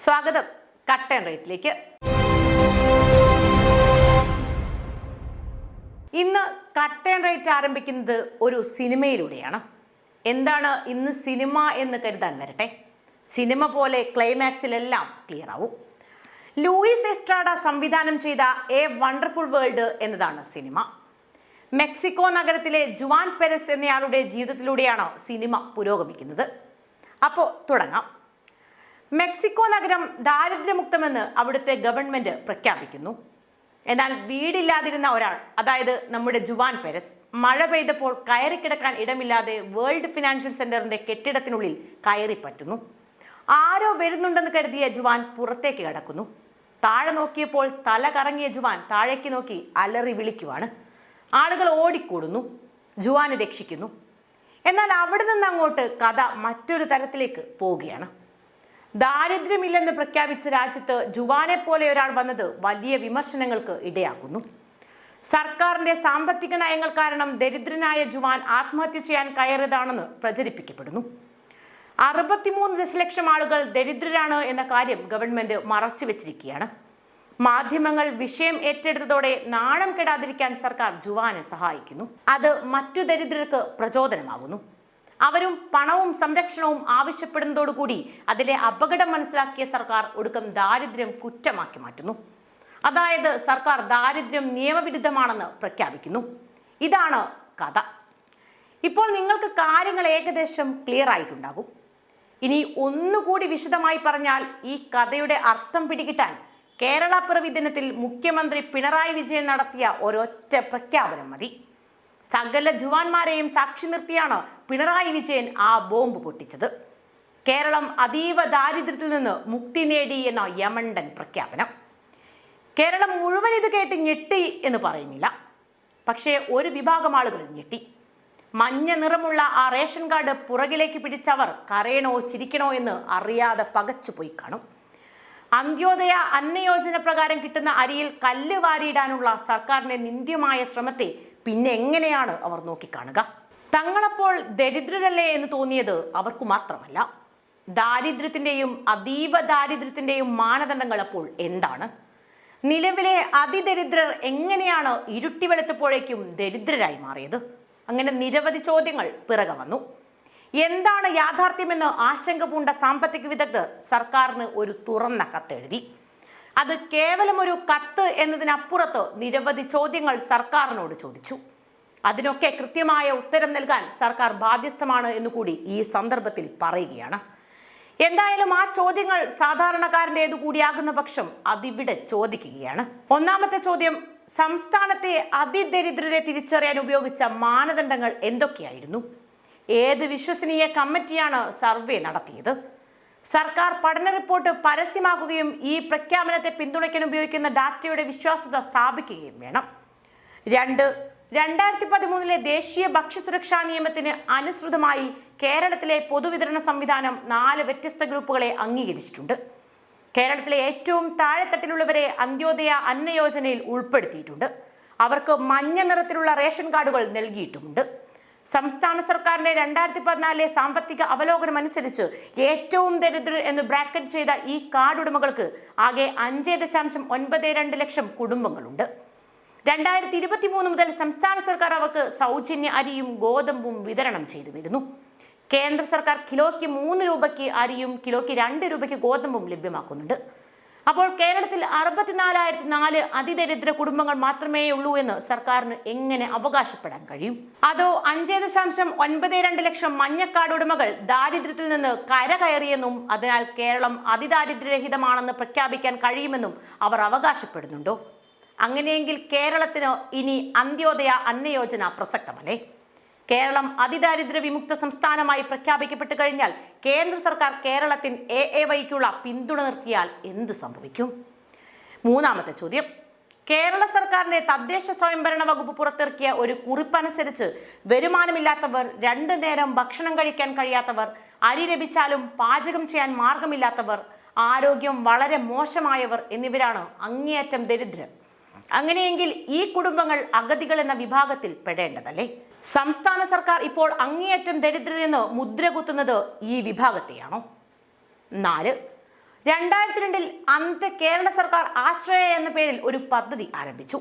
സ്വാഗതം cut and റൈറ്റിലേക്ക്. ഇന്ന് കട്ട് ആൻഡ് റൈറ്റ് ആരംഭിക്കുന്നത് ഒരു സിനിമയിലൂടെയാണ്. എന്താണ് ഇന്ന് സിനിമ എന്ന് കരുതാൻ വരട്ടെ. സിനിമ പോലെ ക്ലൈമാക്സിലെല്ലാം ക്ലിയർ ആവും. ലൂയിസ് എസ്ട്രാഡ സംവിധാനം ചെയ്ത എ വണ്ടർഫുൾ വേൾഡ് എന്നതാണ് സിനിമ. മെക്സിക്കോ നഗരത്തിലെ ജുവാൻ പെരസ് എന്നയാളുടെ ജീവിതത്തിലൂടെയാണ് സിനിമ പുരോഗമിക്കുന്നത്. അപ്പോൾ തുടങ്ങാം. മെക്സിക്കോ നഗരം ദാരിദ്ര്യമുക്തമെന്ന് അവിടുത്തെ ഗവൺമെന്റ് പ്രഖ്യാപിക്കുന്നു. എന്നാൽ വീടില്ലാതിരുന്ന ഒരാൾ, അതായത് നമ്മുടെ ജുവാൻ പെരസ്, മഴ പെയ്തപ്പോൾ കയറിക്കിടക്കാൻ ഇടമില്ലാതെ വേൾഡ് ഫിനാൻഷ്യൽ സെന്ററിന്റെ കെട്ടിടത്തിനുള്ളിൽ കയറി പറ്റുന്നു. ആരോ വരുന്നുണ്ടെന്ന് കരുതിയ ജുവാൻ പുറത്തേക്ക് കടക്കുന്നു. താഴെ നോക്കിയപ്പോൾ തല കറങ്ങിയ ജുവാൻ താഴേക്ക് നോക്കി അലറി വിളിക്കുവാണ്. ആളുകൾ ഓടിക്കൂടുന്നു. ജുവാനെ രക്ഷിക്കുന്നു. എന്നാൽ അവിടെ നിന്ന് അങ്ങോട്ട് കഥ മറ്റൊരു തരത്തിലേക്ക് പോവുകയാണ്. ദാരിദ്ര്യമില്ലെന്ന് പ്രഖ്യാപിച്ച രാജ്യത്ത് ജുവാനെ പോലെ ഒരാൾ വന്നത് വലിയ വിമർശനങ്ങൾക്ക് ഇടയാക്കുന്നു. സർക്കാരിന്റെ സാമ്പത്തിക നയങ്ങൾ കാരണം ദരിദ്രനായ ജുവാൻ ആത്മഹത്യ ചെയ്യാൻ കയറിയതാണെന്ന് പ്രചരിപ്പിക്കപ്പെടുന്നു. 63 ദശലക്ഷം ആളുകൾ ദരിദ്രരാണ് എന്ന കാര്യം ഗവൺമെന്റ് മറച്ചു വെച്ചിരിക്കുകയാണ്. മാധ്യമങ്ങൾ വിഷയം ഏറ്റെടുത്തതോടെ നാണം കെടാതിരിക്കാൻ സർക്കാർ ജുവാനെ സഹായിക്കുന്നു. അത് മറ്റു ദരിദ്രർക്ക് പ്രചോദനമാകുന്നു. അവരും പണവും സംരക്ഷണവും ആവശ്യപ്പെടുന്നതോടുകൂടി അതിലെ അപകടം മനസ്സിലാക്കിയ സർക്കാർ ഒടുക്കം ദാരിദ്ര്യം കുറ്റമാക്കി മാറ്റുന്നു. അതായത് സർക്കാർ ദാരിദ്ര്യം നിയമവിരുദ്ധമാണെന്ന് പ്രഖ്യാപിക്കുന്നു. ഇതാണ് കഥ. ഇപ്പോൾ നിങ്ങൾക്ക് കാര്യങ്ങൾ ഏകദേശം ക്ലിയർ ആയിട്ടുണ്ടാകും. ഇനി ഒന്നുകൂടി വിശദമായി പറഞ്ഞാൽ ഈ കഥയുടെ അർത്ഥം പിടികിട്ടാൻ കേരള പിറവി ദിനത്തിൽ മുഖ്യമന്ത്രി പിണറായി വിജയൻ നടത്തിയ ഒരൊറ്റ പ്രഖ്യാപനം മതി. സകല ജുവാന്മാരെയും സാക്ഷി നിർത്തിയാണ് പിണറായി വിജയൻ ആ ബോംബ് പൊട്ടിച്ചത്. കേരളം അതീവ ദാരിദ്ര്യത്തിൽ നിന്ന് മുക്തി നേടി എന്ന യമണ്ടൻ പ്രഖ്യാപനം. കേരളം മുഴുവൻ ഇത് കേട്ട് ഞെട്ടി എന്ന് പറയുന്നില്ല. പക്ഷേ ഒരു വിഭാഗം ആളുകൾ ഞെട്ടി. മഞ്ഞ നിറമുള്ള ആ റേഷൻ കാർഡ് പുറകിലേക്ക് പിടിച്ചവർ കരയണോ ചിരിക്കണോ എന്ന് അറിയാതെ പകച്ചുപോയി കാണും. അന്ത്യോദയ അന്നയോജന പ്രകാരം കിട്ടുന്ന അരിയിൽ കല്ല് വാരിയിടാനുള്ള സർക്കാരിന്റെ നിന്ദ്യമായ ശ്രമത്തെ പിന്നെ എങ്ങനെയാണ് അവർ നോക്കിക്കാണുക? തങ്ങളപ്പോൾ ദരിദ്രരല്ലേ എന്ന് തോന്നിയത് അവർക്ക് മാത്രമല്ല. ദാരിദ്ര്യത്തിന്റെയും അതീവ ദാരിദ്ര്യത്തിന്റെയും മാനദണ്ഡങ്ങൾ അപ്പോൾ എന്താണ്? നിലവിലെ അതിദരിദ്രർ എങ്ങനെയാണ് ഇരുട്ടി വെളുത്തപ്പോഴേക്കും ദരിദ്രരായി മാറിയത്? അങ്ങനെ നിരവധി ചോദ്യങ്ങൾ പിറകെ വന്നു. എന്താണ് യാഥാർത്ഥ്യമെന്ന് ആശങ്ക പൂണ്ട സാമ്പത്തിക വിദഗ്ധർ സർക്കാരിന് ഒരു തുറന്ന കത്തെഴുതി. അത് കേവലം ഒരു കത്ത് എന്നതിനപ്പുറത്ത് നിരവധി ചോദ്യങ്ങൾ സർക്കാരിനോട് ചോദിച്ചു. അതിനൊക്കെ കൃത്യമായ ഉത്തരം നൽകാൻ സർക്കാർ ബാധ്യസ്ഥമാണ് എന്നുകൂടി ഈ സന്ദർഭത്തിൽ പറയുകയാണ്. എന്തായാലും ആ ചോദ്യങ്ങൾ സാധാരണക്കാരൻ്റേതു കൂടിയാകുന്ന പക്ഷം അതിവിടെ ചോദിക്കുകയാണ്. ഒന്നാമത്തെ ചോദ്യം, സംസ്ഥാനത്തെ അതിദരിദ്രരെ തിരിച്ചറിയാൻ ഉപയോഗിച്ച മാനദണ്ഡങ്ങൾ എന്തൊക്കെയായിരുന്നു? ഏത് വിശ്വസനീയ കമ്മിറ്റിയാണ് സർവേ നടത്തിയത്? സർക്കാർ പഠന റിപ്പോർട്ട് പരസ്യമാക്കുകയും ഈ പ്രഖ്യാപനത്തെ പിന്തുണയ്ക്കാൻ ഉപയോഗിക്കുന്ന ഡാറ്റയുടെ വിശ്വാസ്യത സ്ഥാപിക്കുകയും വേണം. 2013 ദേശീയ ഭക്ഷ്യസുരക്ഷാ നിയമത്തിന് അനുസൃതമായി കേരളത്തിലെ പൊതുവിതരണ സംവിധാനം 4 വ്യത്യസ്ത ഗ്രൂപ്പുകളെ അംഗീകരിച്ചിട്ടുണ്ട്. കേരളത്തിലെ ഏറ്റവും താഴെത്തട്ടിലുള്ളവരെ അന്ത്യോദയ അന്നയോജനയിൽ ഉൾപ്പെടുത്തിയിട്ടുണ്ട്. അവർക്ക് മഞ്ഞ നിറത്തിലുള്ള റേഷൻ കാർഡുകൾ നൽകിയിട്ടുമുണ്ട്. സംസ്ഥാന സർക്കാരിന്റെ 2014 സാമ്പത്തിക അവലോകനം അനുസരിച്ച് ഏറ്റവും ദരിദ്രർ എന്ന് ബ്രാക്കറ്റ് ചെയ്ത ഈ കാർഡ് ഉടമകൾക്ക് ആകെ 5.92 ലക്ഷം കുടുംബങ്ങളുണ്ട്. 2023 മുതൽ സംസ്ഥാന സർക്കാർ അവർക്ക് സൗജന്യ അരിയും ഗോതമ്പും വിതരണം ചെയ്തു വരുന്നു. കേന്ദ്ര സർക്കാർ കിലോയ്ക്ക് 3 രൂപയ്ക്ക് അരിയും കിലോയ്ക്ക് 2 രൂപയ്ക്ക് ഗോതമ്പും ലഭ്യമാക്കുന്നുണ്ട്. അപ്പോൾ കേരളത്തിൽ 64,004 അതിദരിദ്ര കുടുംബങ്ങൾ മാത്രമേ ഉള്ളൂ എന്ന് സർക്കാരിന് എങ്ങനെ അവകാശപ്പെടാൻ കഴിയും? അതോ 5.92 ലക്ഷം മഞ്ഞക്കാർഡ് ഉടമകൾ ദാരിദ്ര്യത്തിൽ നിന്ന് കരകയറിയെന്നും അതിനാൽ കേരളം അതിദാരിദ്ര്യരഹിതമാണെന്ന് പ്രഖ്യാപിക്കാൻ കഴിയുമെന്നും അവർ അവകാശപ്പെടുന്നുണ്ടോ? അങ്ങനെയെങ്കിൽ കേരളത്തിന് ഇനി അന്ത്യോദയ അന്നയോജന പ്രസക്തമല്ലേ? കേരളം അതിദാരിദ്ര്യ വിമുക്ത സംസ്ഥാനമായി പ്രഖ്യാപിക്കപ്പെട്ടു കഴിഞ്ഞാൽ കേന്ദ്ര സർക്കാർ കേരളത്തിന് AAYക്കുള്ള പിന്തുണ നിർത്തിയാൽ എന്ത് സംഭവിക്കും? മൂന്നാമത്തെ ചോദ്യം, കേരള സർക്കാരിന്റെ തദ്ദേശ സ്വയംഭരണ വകുപ്പ് പുറത്തിറക്കിയ ഒരു കുറിപ്പനുസരിച്ച് വരുമാനമില്ലാത്തവർ, 2 നേരം ഭക്ഷണം കഴിക്കാൻ കഴിയാത്തവർ, അരി ലഭിച്ചാലും പാചകം ചെയ്യാൻ മാർഗമില്ലാത്തവർ, ആരോഗ്യം വളരെ മോശമായവർ എന്നിവരാണ് അങ്ങേയറ്റം ദരിദ്രർ. അങ്ങനെയെങ്കിൽ ഈ കുടുംബങ്ങൾ അഗതികൾ എന്ന വിഭാഗത്തിൽ പെടേണ്ടതല്ലേ? സംസ്ഥാന സർക്കാർ ഇപ്പോൾ അങ്ങേയറ്റം ദരിദ്രരെന്ന് മുദ്ര കുത്തുന്നത് ഈ വിഭാഗത്തെയാണോ? 4. 2002 അന്നത്തെ കേരള സർക്കാർ ആശ്രയ എന്ന പേരിൽ ഒരു പദ്ധതി ആരംഭിച്ചു.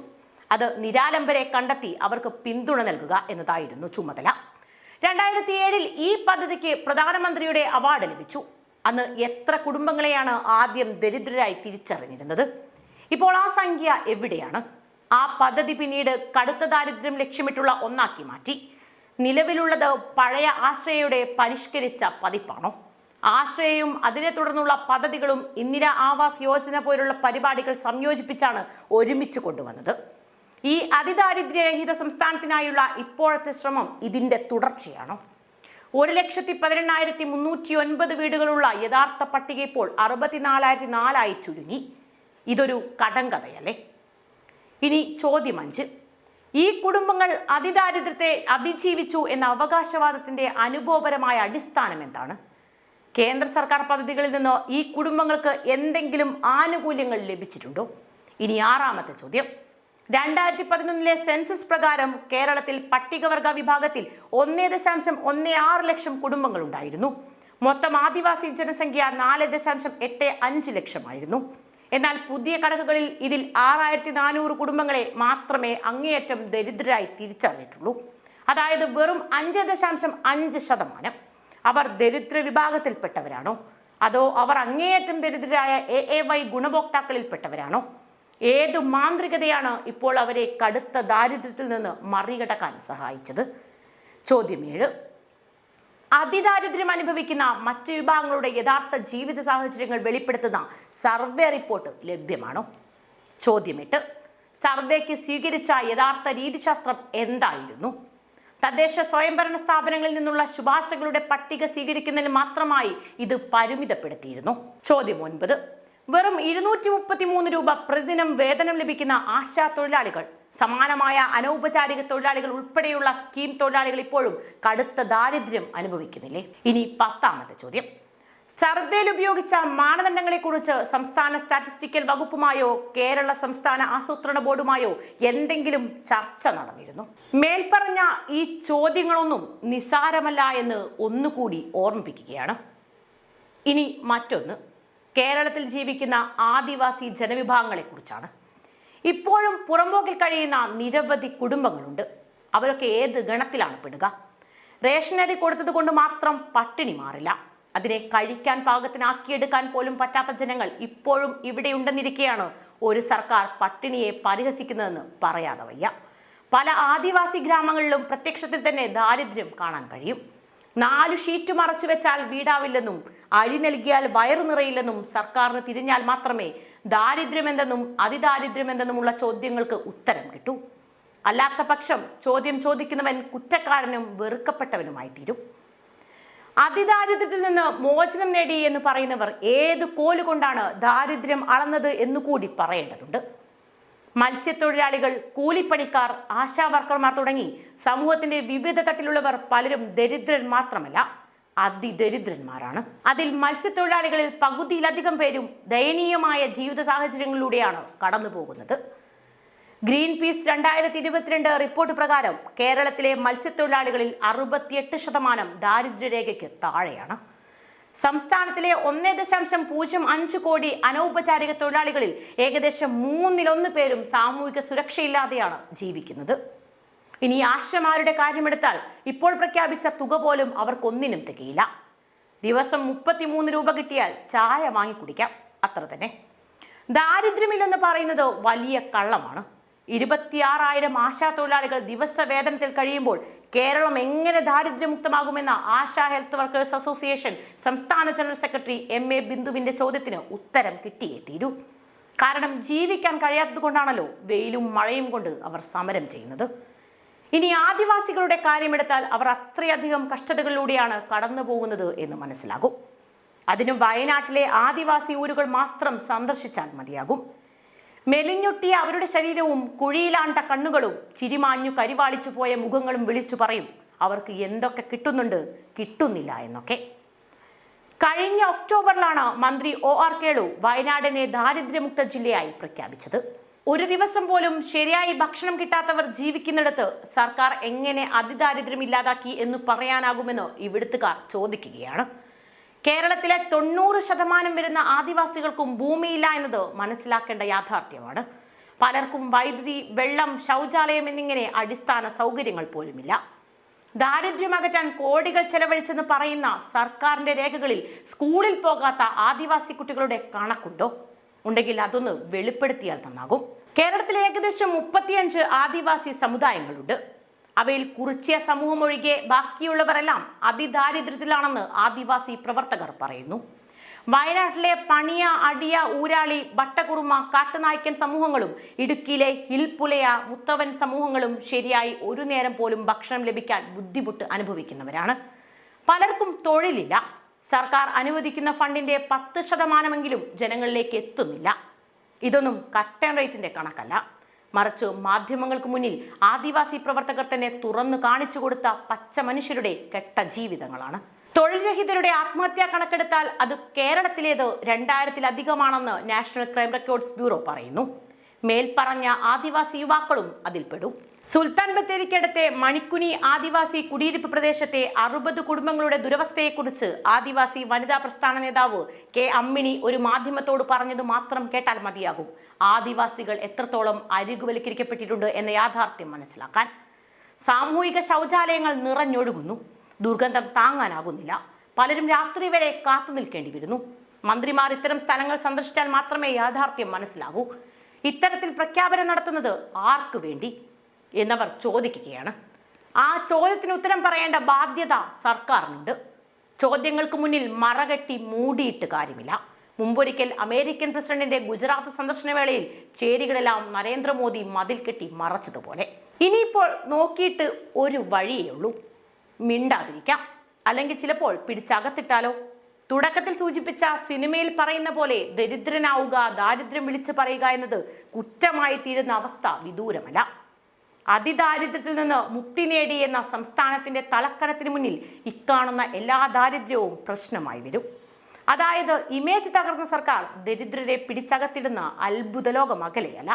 അത് നിരാലംബരെ കണ്ടെത്തി അവർക്ക് പിന്തുണ നൽകുക എന്നതായിരുന്നു ചുമതല. 2007 ഈ പദ്ധതിക്ക് പ്രധാനമന്ത്രിയുടെ അവാർഡ് ലഭിച്ചു. അന്ന് എത്ര കുടുംബങ്ങളെയാണ് ആദ്യം ദരിദ്രരായി തിരിച്ചറിഞ്ഞിരുന്നത്? ഇപ്പോൾ ആ സംഖ്യ എവിടെയാണ്? ആ പദ്ധതി പിന്നീട് കടുത്ത ദാരിദ്ര്യം ലക്ഷ്യമിട്ടുള്ള ഒന്നാക്കി മാറ്റി. നിലവിലുള്ളത് പഴയ ആശ്രയയുടെ പരിഷ്കരിച്ച പതിപ്പാണോ? ആശ്രയയും അതിനെ തുടർന്നുള്ള പദ്ധതികളും ഇന്ദിര ആവാസ് യോജന പോലുള്ള പരിപാടികൾ സംയോജിപ്പിച്ചാണ് ഒരുമിച്ച് കൊണ്ടുവന്നത്. ഈ അതിദാരിദ്ര്യരഹിത സംസ്ഥാനത്തിനായുള്ള ഇപ്പോഴത്തെ ശ്രമം ഇതിന്റെ തുടർച്ചയാണോ? 1,18,309 വീടുകളുള്ള യഥാർത്ഥ പട്ടിക ഇപ്പോൾ 64,004 ചുരുങ്ങി. ഇതൊരു കടങ്കഥയല്ലേ? ഇനി ചോദ്യം 5. ഈ കുടുംബങ്ങൾ അതിദാരിദ്ര്യത്തെ അതിജീവിച്ചു എന്ന അവകാശവാദത്തിന്റെ അനുഭവപരമായ അടിസ്ഥാനം എന്താണ്? കേന്ദ്ര സർക്കാർ പദ്ധതികളിൽ നിന്ന് ഈ കുടുംബങ്ങൾക്ക് എന്തെങ്കിലും ആനുകൂല്യങ്ങൾ ലഭിച്ചിട്ടുണ്ടോ? ഇനി 6ാമത്തെ ചോദ്യം. 2011 സെൻസസ് പ്രകാരം കേരളത്തിൽ പട്ടികവർഗ വിഭാഗത്തിൽ 1.16 ലക്ഷം കുടുംബങ്ങൾ ഉണ്ടായിരുന്നു. മൊത്തം ആദിവാസി ജനസംഖ്യ 4.85 ലക്ഷമായിരുന്നു. എന്നാൽ പുതിയ കണക്കുകളിൽ ഇതിൽ 6,400 കുടുംബങ്ങളെ മാത്രമേ അങ്ങേയറ്റം ദരിദ്രരായി തിരിച്ചറിഞ്ഞിട്ടുള്ളൂ. അതായത് വെറും 5.5%. അവർ ദരിദ്ര വിഭാഗത്തിൽപ്പെട്ടവരാണോ? അതോ അവർ അങ്ങേയറ്റം ദരിദ്രരായ AAY ഗുണഭോക്താക്കളിൽപ്പെട്ടവരാണോ? ഏതു മാന്ത്രികതയാണ് ഇപ്പോൾ അവരെ കടുത്ത ദാരിദ്ര്യത്തിൽ നിന്ന് മറികടക്കാൻ സഹായിച്ചത്? ചോദ്യം 7. അതിദാരിദ്ര്യം അനുഭവിക്കുന്ന മറ്റ് വിഭാഗങ്ങളുടെ യഥാർത്ഥ ജീവിത സാഹചര്യങ്ങൾ വെളിപ്പെടുത്തുന്ന സർവേ റിപ്പോർട്ട് ലഭ്യമാണോ? ചോദ്യം 8. സർവേക്ക് സ്വീകരിച്ച യഥാർത്ഥ രീതിശാസ്ത്രം എന്തായിരുന്നു? തദ്ദേശ സ്വയംഭരണ സ്ഥാപനങ്ങളിൽ നിന്നുള്ള ശുപാർശകളുടെ പട്ടിക സ്വീകരിക്കുന്നതിന് മാത്രമായി ഇത് പരിമിതപ്പെടുത്തിയിരുന്നു. ചോദ്യം 9. വെറും 233 രൂപ പ്രതിദിനം വേതനം ലഭിക്കുന്ന ആശാ തൊഴിലാളികൾ, സമാനമായ അനൗപചാരിക തൊഴിലാളികൾ ഉൾപ്പെടെയുള്ള സ്കീം തൊഴിലാളികൾ ഇപ്പോഴും കടുത്ത ദാരിദ്ര്യം അനുഭവിക്കുന്നില്ലേ? ഇനി 10ാമത്തെ ചോദ്യം. സർവേയിൽ ഉപയോഗിച്ച മാനദണ്ഡങ്ങളെക്കുറിച്ച് സംസ്ഥാന സ്റ്റാറ്റിസ്റ്റിക്കൽ വകുപ്പുമായോ കേരള സംസ്ഥാന ആസൂത്രണ ബോർഡുമായോ എന്തെങ്കിലും ചർച്ച നടന്നിരുന്നു? മേൽപ്പറഞ്ഞ ഈ ചോദ്യങ്ങളൊന്നും നിസ്സാരമല്ല എന്ന് ഒന്നുകൂടി ഓർമ്മിപ്പിക്കുകയാണ്. ഇനി മറ്റൊന്ന്, കേരളത്തിൽ ജീവിക്കുന്ന ആദിവാസി ജനവിഭാഗങ്ങളെക്കുറിച്ചാണ്. ഇപ്പോഴും പുറമ്പോക്കിൽ കഴിയുന്ന നിരവധി കുടുംബങ്ങളുണ്ട്. അവരൊക്കെ ഏത് ഗണത്തിലാണ് പെടുക? റേഷനരി കൊടുത്തത് കൊണ്ട് മാത്രം പട്ടിണി മാറില്ല. അതിനെ കഴിക്കാൻ പാകത്തിനാക്കിയെടുക്കാൻ പോലും പറ്റാത്ത ജനങ്ങൾ ഇപ്പോഴും ഇവിടെയുണ്ടെന്നിരിക്കെയാണ് ഒരു സർക്കാർ പട്ടിണിയെ പരിഹസിക്കുന്നതെന്ന് പറയാതെ വയ്യ. പല ആദിവാസി ഗ്രാമങ്ങളിലും പ്രത്യക്ഷത്തിൽ തന്നെ ദാരിദ്ര്യം കാണാൻ കഴിയും. 4 ഷീറ്റ് മറച്ചു വെച്ചാൽ വീടാവില്ലെന്നും അരി നൽകിയാൽ വയറു നിറയില്ലെന്നും സർക്കാരിന് തിരിഞ്ഞാൽ മാത്രമേ ദാരിദ്ര്യമെന്തെന്നും അതിദാരിദ്ര്യമെന്തെന്നുമുള്ള ചോദ്യങ്ങൾക്ക് ഉത്തരം കിട്ടൂ. അല്ലാത്ത പക്ഷം ചോദ്യം ചോദിക്കുന്നവൻ കുറ്റക്കാരനും വെറുക്കപ്പെട്ടവനുമായി തീരും. അതിദാരിദ്ര്യത്തിൽ നിന്ന് മോചനം നേടി എന്ന് പറയുന്നവർ ഏത് കോലുകൊണ്ടാണ് ദാരിദ്ര്യം അളന്നത് എന്നുകൂടി പറയേണ്ടതുണ്ട്. മത്സ്യത്തൊഴിലാളികൾ, കൂലിപ്പണിക്കാർ, ആശാവർക്കർമാർ തുടങ്ങി സമൂഹത്തിന്റെ വിവിധ തട്ടിലുള്ളവർ പലരും ദരിദ്രൻ മാത്രമല്ല, അതിദരിദ്രന്മാരാണ്. അതിൽ മത്സ്യത്തൊഴിലാളികളിൽ പകുതിയിലധികം പേരും ദയനീയമായ ജീവിത സാഹചര്യങ്ങളിലൂടെയാണ് കടന്നു പോകുന്നത്. ഗ്രീൻ പീസ് 2022 റിപ്പോർട്ട് പ്രകാരം കേരളത്തിലെ മത്സ്യത്തൊഴിലാളികളിൽ 68% ദാരിദ്ര്യരേഖയ്ക്ക് താഴെയാണ്. സംസ്ഥാനത്തിലെ 1.05 കോടി അനൗപചാരിക തൊഴിലാളികളിൽ ഏകദേശം 1/3 പേരും സാമൂഹിക സുരക്ഷയില്ലാതെയാണ് ജീവിക്കുന്നത്. ഇനി ആശമാരുടെ കാര്യമെടുത്താൽ ഇപ്പോൾ പ്രഖ്യാപിച്ച തുക പോലും അവർക്കൊന്നിനും തികയില്ല. ദിവസം 33 രൂപ കിട്ടിയാൽ ചായ വാങ്ങി കുടിക്കാം, അത്ര തന്നെ. ദാരിദ്ര്യമില്ലെന്ന് പറയുന്നത് വലിയ കള്ളമാണ്. 26,000 ആശാ തൊഴിലാളികൾ ദിവസ വേതനത്തിൽ കഴിയുമ്പോൾ കേരളം എങ്ങനെ ദാരിദ്ര്യമുക്തമാകുമെന്ന ആശാ ഹെൽത്ത് വർക്കേഴ്സ് അസോസിയേഷൻ സംസ്ഥാന ജനറൽ സെക്രട്ടറി MA ബിന്ദുവിന്റെ ചോദ്യത്തിന് ഉത്തരം കിട്ടിയേ തീരൂ. കാരണം ജീവിക്കാൻ കഴിയാത്തത് കൊണ്ടാണല്ലോ വെയിലും മഴയും കൊണ്ട് അവർ സമരം ചെയ്യുന്നത്. ഇനി ആദിവാസികളുടെ കാര്യമെടുത്താൽ അവർ അത്രയധികം കഷ്ടതകളിലൂടെയാണ് കടന്നു പോകുന്നത് എന്ന് മനസ്സിലാകും. അതിനും വയനാട്ടിലെ ആദിവാസി ഊരുകൾ മാത്രം സന്ദർശിച്ചാൽ മതിയാകും. മെലിഞ്ഞൊട്ടിയ അവരുടെ ശരീരവും കുഴിയിലാണ്ട കണ്ണുകളും ചിരിമാഞ്ഞു കരിവാളിച്ചു പോയ മുഖങ്ങളും വിളിച്ചു പറയും അവർക്ക് എന്തൊക്കെ കിട്ടുന്നുണ്ട്, കിട്ടുന്നില്ല എന്നൊക്കെ. കഴിഞ്ഞ ഒക്ടോബറിലാണ് മന്ത്രി OR കേളു വയനാടിനെ ദാരിദ്ര്യമുക്ത ജില്ലയായി പ്രഖ്യാപിച്ചത്. ഒരു ദിവസം പോലും ശരിയായി ഭക്ഷണം കിട്ടാത്തവർ ജീവിക്കുന്നിടത്ത് സർക്കാർ എങ്ങനെ അതിദാരിദ്ര്യം ഇല്ലാതാക്കി എന്ന് പറയാനാകുമെന്ന് ഇവിടുത്തുകാർ ചോദിക്കുകയാണ്. കേരളത്തിലെ 90% വരുന്ന ആദിവാസികൾക്കും ഭൂമിയില്ല എന്നത് മനസ്സിലാക്കേണ്ട യാഥാർത്ഥ്യമാണ്. പലർക്കും വൈദ്യുതി, വെള്ളം, ശൗചാലയം എന്നിങ്ങനെ അടിസ്ഥാന സൗകര്യങ്ങൾ പോലുമില്ല. ദാരിദ്ര്യം അകറ്റാൻ കോടികൾ ചെലവഴിച്ചെന്ന് പറയുന്ന സർക്കാരിന്റെ രേഖകളിൽ സ്കൂളിൽ പോകാത്ത ആദിവാസി കുട്ടികളുടെ കണക്കുണ്ടോ? ഉണ്ടെങ്കിൽ അതൊന്ന് വെളിപ്പെടുത്തിയാൽ നന്നാകും. കേരളത്തിൽ ഏകദേശം 35 ആദിവാസി സമുദായങ്ങളുണ്ട്. അവയിൽ കുറിച്യ സമൂഹം ഒഴികെ ബാക്കിയുള്ളവരെല്ലാം അതിദാരിദ്ര്യത്തിലാണെന്ന് ആദിവാസി പ്രവർത്തകർ പറയുന്നു. വയനാട്ടിലെ പണിയ, അടിയ, ഊരാളി, ബട്ടകുറുമ, കാട്ടുനായ്ക്കൻ സമൂഹങ്ങളും ഇടുക്കിയിലെ ഹിൽപുലയ, മുത്തവൻ സമൂഹങ്ങളും ശരിയായി ഒരു നേരം പോലും ഭക്ഷണം ലഭിക്കാൻ ബുദ്ധിമുട്ട് അനുഭവിക്കുന്നവരാണ്. പലർക്കും തൊഴിലില്ല. സർക്കാർ അനുവദിക്കുന്ന ഫണ്ടിന്റെ 10% ജനങ്ങളിലേക്ക് എത്തുന്നില്ല. ഇതൊന്നും കട്ട് ആൻഡ് റൈറ്റിന്റെ കണക്കല്ല, മറിച്ച് മാധ്യമങ്ങൾക്ക് മുന്നിൽ ആദിവാസി പ്രവർത്തകർ തന്നെ തുറന്നു കാണിച്ചു കൊടുത്ത പച്ച മനുഷ്യരുടെ കെട്ട ജീവിതങ്ങളാണ്. തൊഴിൽ രഹിതരുടെ ആത്മഹത്യാ കണക്കെടുത്താൽ അത് കേരളത്തിലേത് 2000-ലധികമാണെന്ന് നാഷണൽ ക്രൈം റെക്കോർഡ്സ് ബ്യൂറോ പറയുന്നു. മേൽപ്പറഞ്ഞ ആദിവാസി യുവാക്കളും അതിൽപ്പെടും. സുൽത്താൻ ബത്തേരിക്കടുത്തെ മണിക്കുനി ആദിവാസി കുടിയിരിപ്പ് പ്രദേശത്തെ 60 കുടുംബങ്ങളുടെ ദുരവസ്ഥയെക്കുറിച്ച് ആദിവാസി വനിതാ പ്രസ്ഥാന നേതാവ് കെ അമ്മിണി ഒരു മാധ്യമത്തോട് പറഞ്ഞത് മാത്രം കേട്ടാൽ മതിയാകും ആദിവാസികൾ എത്രത്തോളം അരികുവൽക്കരിക്കപ്പെട്ടിട്ടുണ്ട് എന്ന യാഥാർത്ഥ്യം മനസ്സിലാക്കാൻ. സാമൂഹിക ശൗചാലയങ്ങൾ നിറഞ്ഞൊഴുകുന്നു. ദുർഗന്ധം താങ്ങാനാകുന്നില്ല. പലരും രാത്രി വരെ കാത്തു നിൽക്കേണ്ടി വരുന്നു. മന്ത്രിമാർ ഇത്തരം സ്ഥലങ്ങൾ സന്ദർശിച്ചാൽ മാത്രമേ യാഥാർത്ഥ്യം മനസ്സിലാകൂ. ഇത്തരത്തിൽ പ്രഖ്യാപനം നടത്തുന്നത് ആർക്കു വേണ്ടി എന്നവർ ചോദിക്കുകയാണ്. ആ ചോദ്യത്തിന് ഉത്തരം പറയേണ്ട ബാധ്യത സർക്കാരിനുണ്ട്. ചോദ്യങ്ങൾക്ക് മുന്നിൽ മറകെട്ടി മൂടിയിട്ട് കാര്യമില്ല. മുമ്പൊരിക്കൽ അമേരിക്കൻ പ്രസിഡന്റിന്റെ ഗുജറാത്ത് സന്ദർശന വേളയിൽ ചേരികളെല്ലാം നരേന്ദ്രമോദി മതിൽ കെട്ടി മറച്ചതുപോലെ. ഇനിയിപ്പോൾ നോക്കിയിട്ട് ഒരു വഴിയേ ഉള്ളൂ, മിണ്ടാതിരിക്കാം. അല്ലെങ്കിൽ ചിലപ്പോൾ പിടിച്ചകത്തിട്ടാലോ? തുടക്കത്തിൽ സൂചിപ്പിച്ച സിനിമയിൽ പറയുന്ന പോലെ ദരിദ്രനാവുക, ദാരിദ്ര്യം വിളിച്ചു പറയുക എന്നത് കുറ്റമായി തീരുന്ന അവസ്ഥ വിദൂരമല്ല. അതിദാരിദ്ര്യത്തിൽ നിന്ന് മുക്തി നേടി എന്ന സംസ്ഥാനത്തിന്റെ തലക്കനത്തിന് മുന്നിൽ ഇക്കാണുന്ന എല്ലാ ദാരിദ്ര്യവും പ്രശ്നമായി വരും. അതായത് ഇമേജ് തകർന്ന സർക്കാർ ദരിദ്രരെ പിടിച്ചകത്തിടുന്ന അത്ഭുത ലോകം അകലെയല്ല.